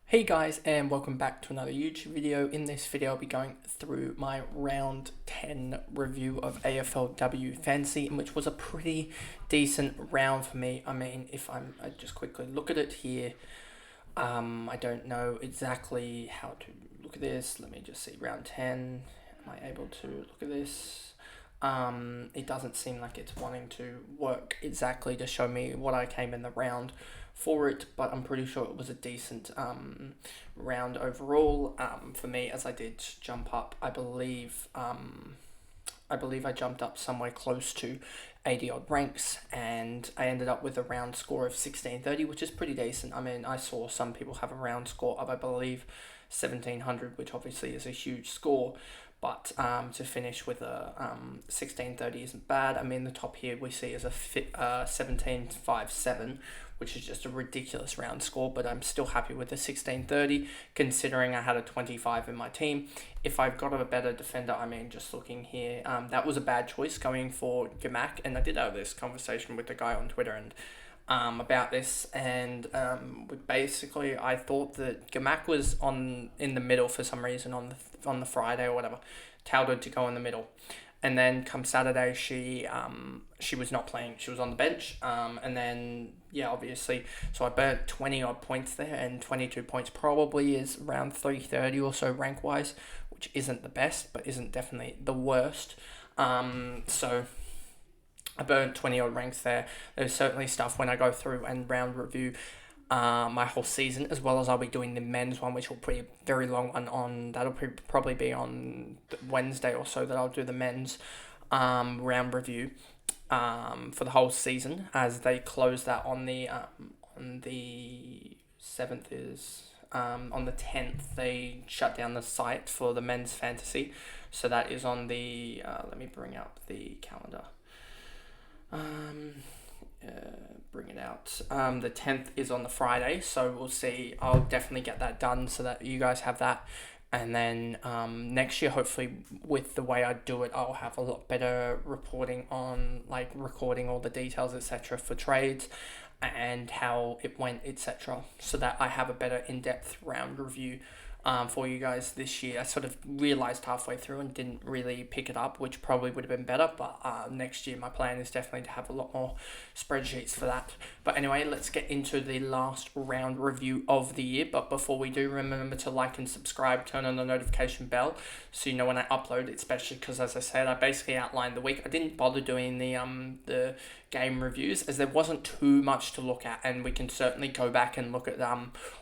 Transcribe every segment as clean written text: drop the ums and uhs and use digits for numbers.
Hey guys, and welcome back to another YouTube video. In this video I'll be going through my round 10 review of AFLW Fantasy, which was a pretty decent round for me. I mean, if I just quickly look at it here, I don't know exactly how to look at this. Let me just see, round 10, am I able to look at this? It doesn't seem like it's wanting to work exactly to show me what I came in the round for it, but I'm pretty sure it was a decent round overall for me, as I did jump up. I believe I jumped up somewhere close to 80 odd ranks, and I ended up with a round score of 1630, which is pretty decent. I mean, I saw some people have a round score of, I believe, 1700, which obviously is a huge score. But to finish with a 1630 isn't bad. I mean, the top here we see is a 1757, which is just a ridiculous round score, but I'm still happy with the 1630, considering I had a 25 in my team. If I've got a better defender, I mean, just looking here, that was a bad choice going for Gamak, and I did have this conversation with the guy on Twitter and about this, and basically I thought that Gamak was in the middle for some reason on the Friday or whatever, touted to go in the middle, and then come Saturday she was not playing, she was on the bench, and then yeah, obviously, so I burnt 20 odd points there, and 22 points probably is around 330 or so rank wise, which isn't the best but isn't definitely the worst. So I burned 20 odd ranks there. There's certainly stuff when I go through and round review my whole season, as well as I'll be doing the men's one, which will be a very long one on, that'll probably be on Wednesday or so, that I'll do the men's round review for the whole season, as they close that on the 7th is, on the 10th, they shut down the site for the men's fantasy. So that is on the, let me bring up the calendar. Bring it out. The 10th is on the Friday, so we'll see. I'll definitely get that done so that you guys have that. And then next year, hopefully, with the way I do it, I'll have a lot better reporting on, like, recording all the details, etc., for trades and how it went, etc., so that I have a better in-depth round review for you guys this year. I sort of realized halfway through and didn't really pick it up, which probably would have been better, but next year my plan is definitely to have a lot more spreadsheets for that. But anyway, let's get into the last round review of the year. But before we do, remember to like and subscribe, turn on the notification bell so you know when I upload, especially because, as I said, I basically outlined the week. I didn't bother doing the game reviews as there wasn't too much to look at, and we can certainly go back and look at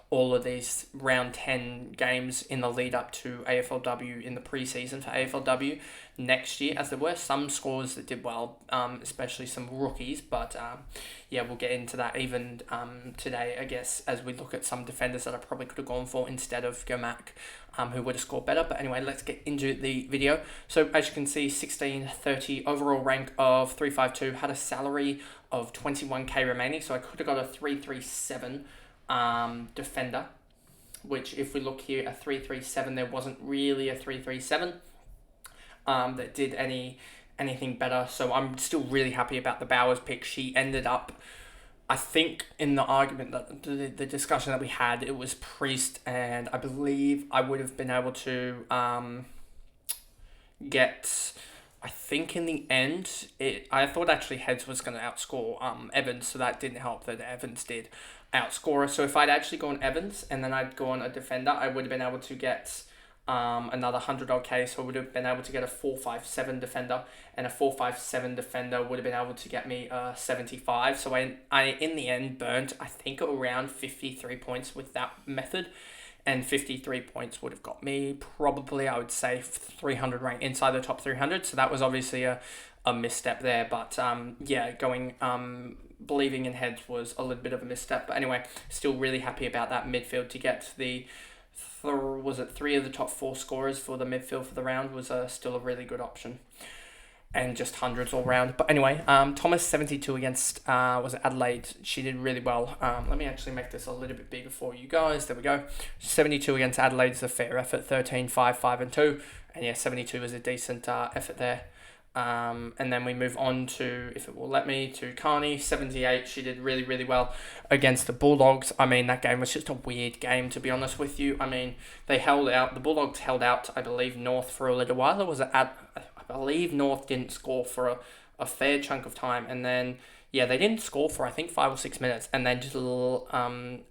all of these round 10 games in the lead up to AFLW in the preseason for AFLW next year, as there were some scores that did well, especially some rookies, but yeah, we'll get into that even today, I guess, as we look at some defenders that I probably could have gone for instead of Gomac, who would have scored better. But anyway, let's get into the video. So as you can see, 1630, overall rank of 352, had a salary of 21k remaining, so I could have got a 337 defender, which, if we look here, a 337, there wasn't really a 337 that did anything better. So I'm still really happy about the Bowers pick. She ended up, I think, in the argument that the discussion that we had, it was Priest, and I believe I would have been able to get, I think in the end, I thought actually Heads was going to outscore Evans, so that didn't help that Evans did outscore her. So if I'd actually gone Evans and then I'd gone a defender, I would have been able to get another 100 odd K, so I would have been able to get a 457 defender, and a 457 defender would have been able to get me 75. So I in the end burnt, I think, around 53 points with that method, and 53 points would have got me probably, I would say, 300 rank inside the top 300. So that was obviously a misstep there, but yeah, going believing in Heads was a little bit of a misstep. But anyway, still really happy about that midfield to get the was it 3 of the top 4 scorers for the midfield for the round was still a really good option, and just hundreds all round. But anyway, Thomas 72 against was it Adelaide. She did really well. Let me actually make this a little bit bigger for you guys. There we go. 72 against Adelaide is a fair effort. 13, 5, 5 and 2, and yeah, 72 is a decent effort there. And then we move on to, if it will let me, to Carney, 78. She did really, really well against the Bulldogs. I mean, that game was just a weird game, to be honest with you. I mean, the Bulldogs held out, I believe, North for a little while. I believe North didn't score for a fair chunk of time. And then, yeah, they didn't score for, I think, 5 or 6 minutes. And then just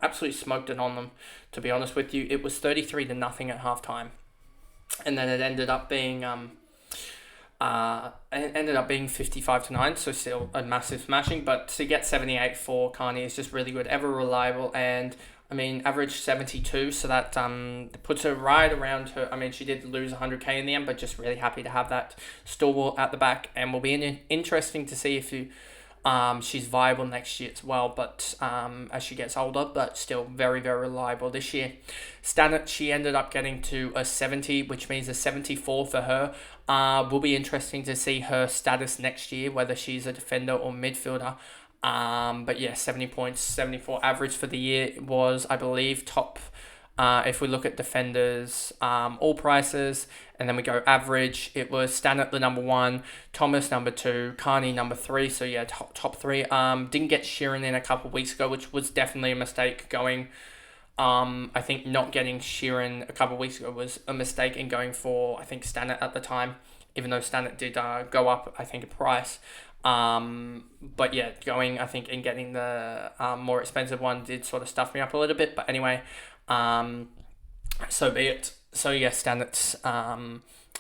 absolutely smoked it on them, to be honest with you. It was 33-0 at halftime. And then it ended up being... it ended up being 55-9, so still a massive smashing. But to get 78 for Carney is just really good, ever reliable, and I mean, average 72, so that puts her right around her. I mean, she did lose 100k in the end, but just really happy to have that stalwart at the back, and will be interesting to see if she's viable next year as well, but as she gets older, but still very, very reliable this year. Stannard, she ended up getting to a 70, which means a 74 for her. Will be interesting to see her status next year, whether she's a defender or midfielder. But yeah, 70 points, 74 average for the year was, I believe, top. If we look at defenders, all prices, and then we go average, it was Stannard the number 1, Thomas number 2, Carney number 3. So yeah, top 3. Didn't get Sheeran in a couple of weeks ago, which was definitely a mistake going. I think not getting Sheeran a couple of weeks ago was a mistake in going for, I think, Stannard at the time, even though Stannard did go up, I think, a price. But yeah, going, I think, and getting the more expensive one did sort of stuff me up a little bit. But anyway, so be it. So yeah, Stannard's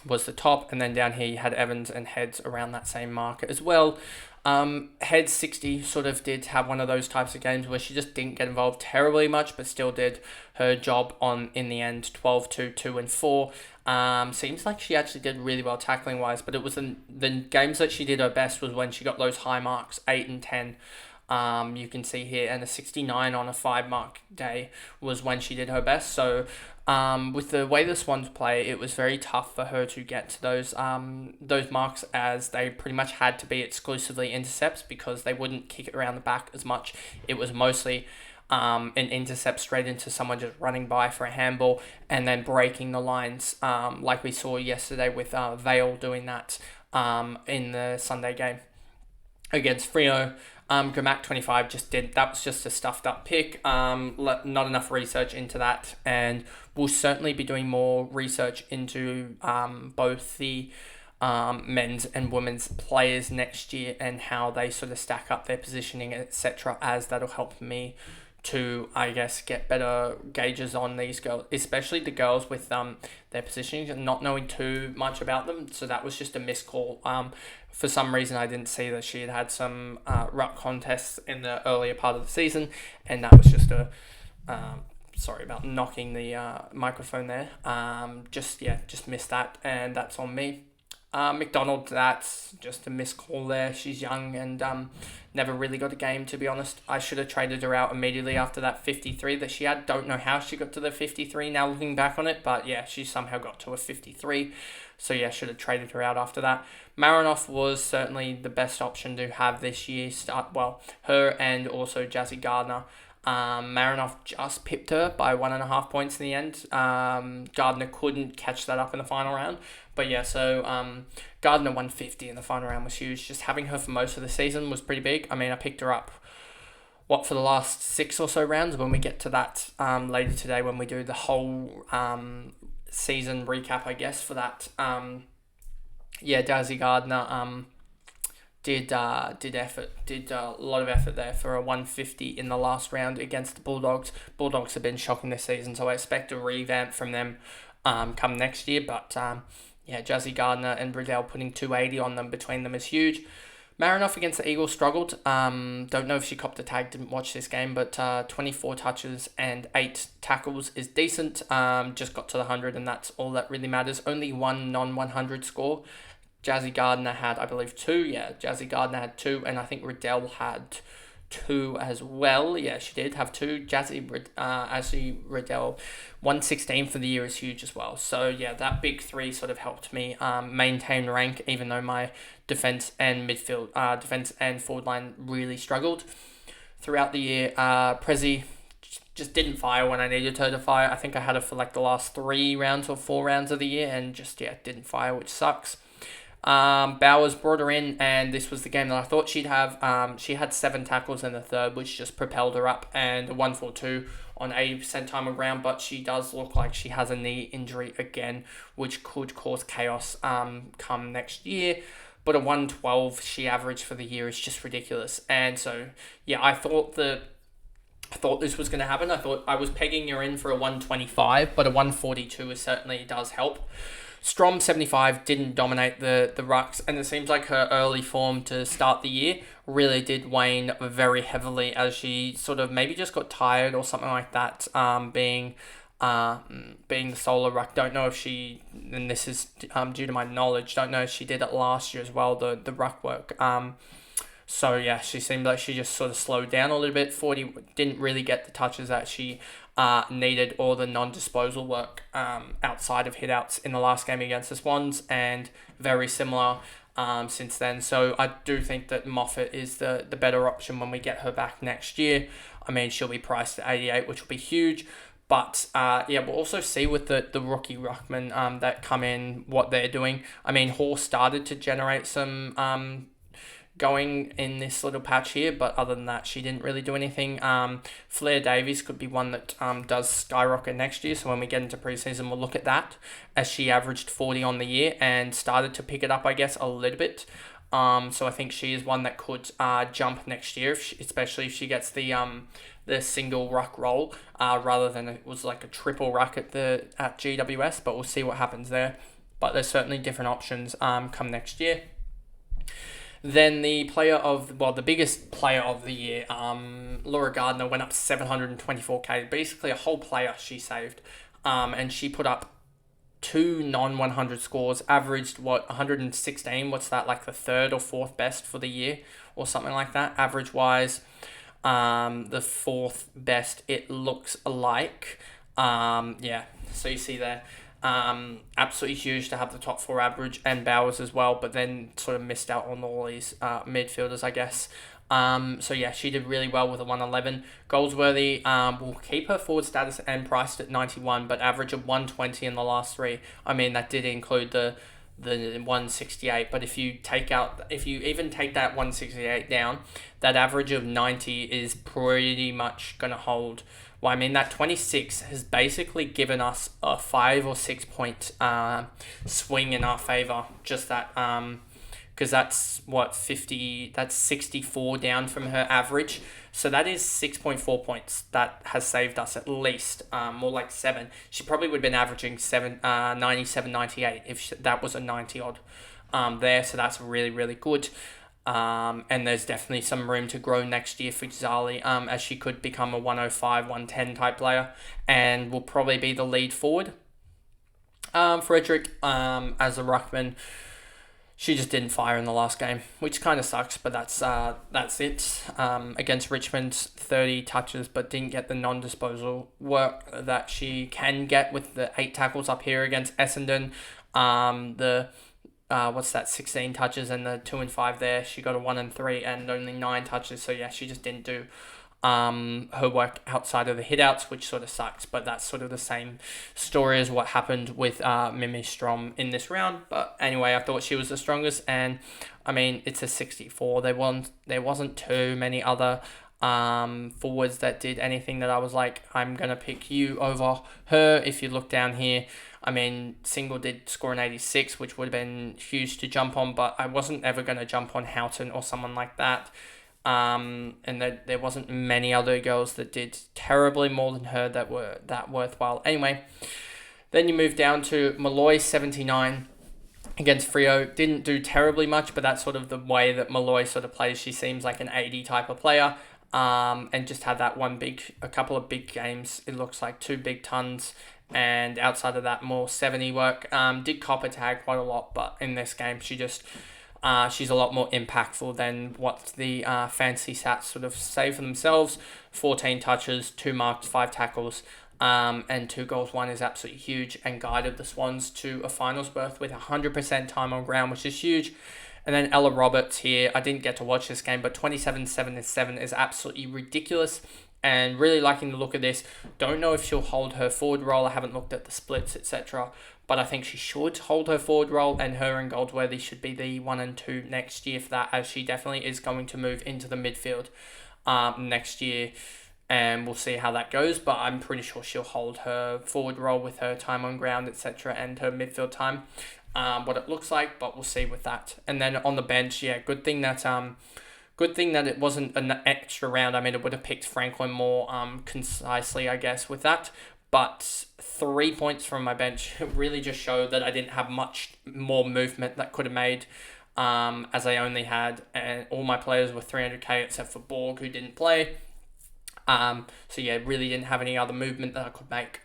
was the top, and then down here you had Evans and Heads around that same market as well. Heads 60 sort of did have one of those types of games where she just didn't get involved terribly much, but still did her job on, in the end, 12-2, 2 and 4. Seems like she actually did really well tackling wise, but it was the games that she did her best was when she got those high marks, 8 and 10. You can see here, and a 69 on a 5-mark day was when she did her best. So with the way the Swans play, it was very tough for her to get to those marks, as they pretty much had to be exclusively intercepts because they wouldn't kick it around the back as much. It was mostly an intercept straight into someone just running by for a handball and then breaking the lines, like we saw yesterday with Vale doing that in the Sunday game against Freo. Gramac 25 that was just a stuffed up pick. Not enough research into that, and we'll certainly be doing more research into both the men's and women's players next year and how they sort of stack up their positioning, etc., as that'll help me to, I guess, get better gauges on these girls, especially the girls with their positioning and not knowing too much about them. So that was just a missed call. For some reason, I didn't see that she had some ruck contests in the earlier part of the season, and that was just sorry about knocking the microphone there. Just missed that, and that's on me. McDonald, that's just a missed call there. She's young and never really got a game, to be honest. I should have traded her out immediately after that 53 that she had. Don't know how she got to the 53 now looking back on it, but yeah, she somehow got to a 53. So yeah, should have traded her out after that. Marinoff was certainly the best option to have this year. Her and also Jazzy Gardner. Marinoff just pipped her by 1.5 points in the end. Gardner couldn't catch that up in the final round. But yeah, so Gardner 150 in the final round was huge. Just having her for most of the season was pretty big. I mean, I picked her up, for the last 6 or so rounds. When we get to that later today, when we do the whole season recap, I guess, for that. Jazzy Gardner did a lot of effort there for a 150 in the last round against the Bulldogs. Bulldogs have been shocking this season, so I expect a revamp from them come next year. But Jazzy Gardner and Riddell putting 280 on them between them is huge. Marinoff against the Eagles struggled. Don't know if she copped a tag, didn't watch this game, but 24 touches and 8 tackles is decent. Just got to the 100, and that's all that really matters. Only one non-100 score. Jazzy Gardner had, I believe, 2. Yeah, Jazzy Gardner had 2, and I think Riddell had 2 as well. Yeah, she did have 2. Jazzy Riddell, 116 for the year is huge as well. So yeah, that big 3 sort of helped me maintain rank, even though my defense and forward line really struggled throughout the year. Prezi just didn't fire when I needed her to fire. I think I had her for like the last 3 rounds or 4 rounds of the year, and just didn't fire, which sucks. Bowers brought her in, and this was the game that I thought she'd have. She had 7 tackles in the third, which just propelled her up, and a 142 on 80% time on ground, but she does look like she has a knee injury again, which could cause chaos come next year. But a 112 she averaged for the year is just ridiculous. And so, yeah, I thought this was going to happen. I thought I was pegging her in for a 125, but a 142 certainly does help. Strom 75 didn't dominate the rucks, and it seems like her early form to start the year really did wane very heavily as she sort of maybe just got tired or something like that, being the solo ruck. Don't know if she, and this is due to my knowledge, don't know if she did it last year as well, the ruck work. So yeah, she seemed like she just sort of slowed down a little bit. 40 didn't really get the touches that she needed, or the non-disposal work outside of hit-outs in the last game against the Swans, and very similar since then. So I do think that Moffat is the better option when we get her back next year. I mean, she'll be priced at 88, which will be huge. But yeah, we'll also see with the rookie ruckman that come in what they're doing. I mean, Hall started to generate some going in this little patch here, but other than that, she didn't really do anything. Flair Davies could be one that does skyrocket next year, so when we get into preseason, we'll look at that, as she averaged 40 on the year and started to pick it up, I guess, a little bit. So I think she is one that could jump next year, especially if she gets the single ruck role rather than it was like a triple ruck at GWS, but we'll see what happens there. But there's certainly different options come next year. Then the biggest player of the year, Laura Gardner, went up 724k, basically a whole player she saved. And she put up 2 non-100 scores, averaged 116, what's that, like the 3rd or 4th best for the year, or something like that, average-wise. The 4th best, it looks like. Yeah, so you see there. Absolutely huge to have the top 4 average, and Bowers as well, but then sort of missed out on all these midfielders, I guess. So yeah, she did really well with a 111. Goldsworthy will keep her forward status and priced at 91, but average of 120 in the last 3. I mean, that did include the 168, but if you even take that 168 down, that average of 90 is pretty much going to hold. Well, I mean, that 26 has basically given us a 5 or 6 point swing in our favour. Just that, because that's 50, that's 64 down from her average. So that is 6.4 points that has saved us at least, more like 7. She probably would have been averaging 97, 98 if that was a 90 odd there. So that's really, really good. And there's definitely some room to grow next year for Zali, as she could become a 105, 110 type player, and will probably be the lead forward. Frederick, as a ruckman, she just didn't fire in the last game, which kind of sucks, but that's it. Against Richmond, 30 touches, but didn't get the non-disposal work that she can get with the 8 tackles up here against Essendon. 16 touches and the 2 and 5 there. She got a 1 and 3 and only 9 touches. So yeah, she just didn't do her work outside of the hitouts, which sort of sucks. But that's sort of the same story as what happened with Mimi Strom in this round. But anyway, I thought she was the strongest, and I mean, it's a 64. There wasn't too many other forwards that did anything that I was like, I'm gonna pick you over her. If you look down here, I mean, Single did score an 86, which would have been huge to jump on, but I wasn't ever going to jump on Houghton or someone like that. And there wasn't many other girls that did terribly more than her that were that worthwhile. Anyway, then you move down to Malloy, 79 against Freo. Didn't do terribly much, but that's sort of the way that Malloy sort of plays. She seems like an 80 type of player. And just had that a couple of big games. It looks like 2 big tons. And outside of that, more 70 work. Did copper tag quite a lot, but in this game, she's a lot more impactful than what the fancy stats sort of say for themselves. 14 touches, 2 marks, 5 tackles, and 2 goals. 1 is absolutely huge, and guided the Swans to a finals berth with 100% time on ground, which is huge. And then Ella Roberts here, I didn't get to watch this game, but 27-7 is absolutely ridiculous. and really liking the look of this. Don't know if she'll hold her forward role. I haven't looked at the splits, etc. But I think she should hold her forward role, and her and Goldsworthy should be the 1 and 2 next year for that, as she definitely is going to move into the midfield next year. And we'll see how that goes, but I'm pretty sure she'll hold her forward role with her time on ground, etc., and her midfield time, what it looks like, but we'll see with that. And then on the bench, yeah, good thing that it wasn't an extra round. I mean, it would have picked Franklin more concisely, I guess, with that. But 3 points from my bench really just showed that I didn't have much more movement that could have made, as I only had, and all my players were 300k except for Borg, who didn't play. So yeah, really didn't have any other movement that I could make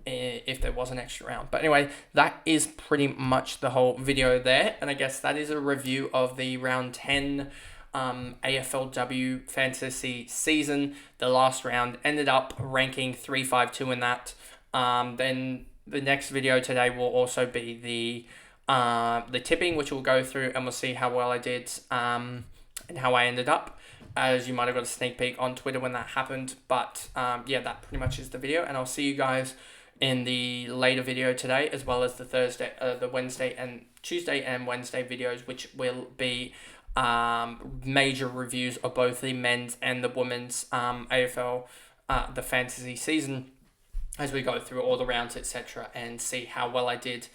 if there was an extra round. But anyway, that is pretty much the whole video there. And I guess that is a review of the round 10 AFLW fantasy season. The last round ended up ranking 352 in that. Then the next video today will also be the tipping, which we'll go through, and we'll see how well I did and how I ended up, as you might have got a sneak peek on Twitter when that happened. But yeah, that pretty much is the video, and I'll see you guys in the later video today, as well as the Wednesday and Tuesday and Wednesday videos, which will be major reviews of both the men's and the women's AFL the fantasy season, as we go through all the rounds, etc., and see how well I did.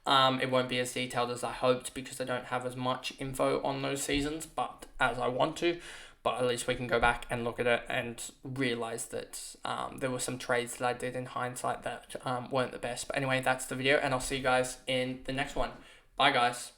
It won't be as detailed as I hoped, because I don't have as much info on those seasons, but as I want to. But at least we can go back and look at it and realise that there were some trades that I did in hindsight that weren't the best. But anyway, that's the video, and I'll see you guys in the next one. Bye, guys.